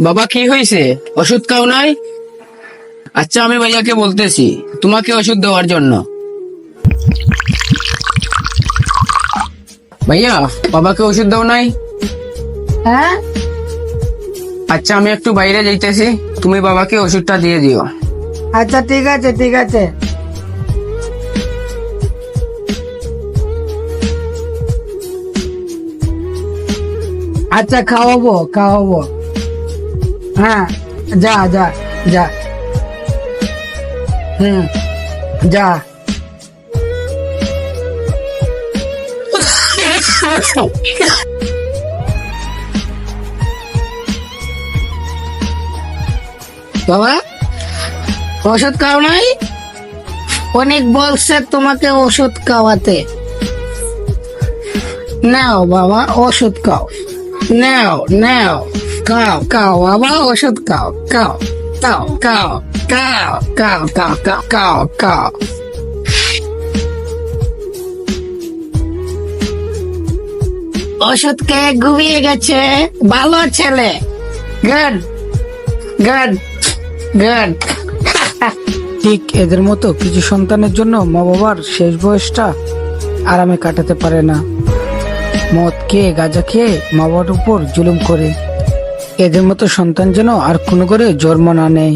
বাবা কি হয়েছে? ওষুধ খাও নাই? আচ্ছা আমি ভাইয়াকে বলতেছি তোমাকে ওষুধ দেওয়ার জন্য। ভাইয়া বাবাকে ওষুধ দাও নাই? হ্যাঁ, আচ্ছা আমি একটু বাইরে যাইতেছি, তুমি বাবাকে ওষুধটা দিয়ে দিও। আচ্ছা ঠিক আছে ঠিক আছে। আচ্ছা খাওয়াবো খাওয়াবো। হ্যাঁ, যা যা যা। যা। বাবা ওষুধ খাও নাই? অনেক বলছে তোমাকে ওষুধ খাওয়াতে। নাও বাবা ওষুধ খাও, নাও নাও, খাও খাও বাবা ওষুধ খাও, খাও খাও খাও খাও খাও খাও খাও খাও খাও। ওষুধ খেয়ে ঘুমিয়ে গেছে, ভালো ছেলে। Good good good. ঠিক এদের মতো কিছু সন্তানের জন্য মা বাবার শেষ বয়সটা আরামে কাটাতে পারে না। মদ খেয়ে গাঁজা খেয়ে মা বাবার উপর জুলুম করে। এদের মতো সন্তান যেন আর কোনো করে জন্ম না নেয়।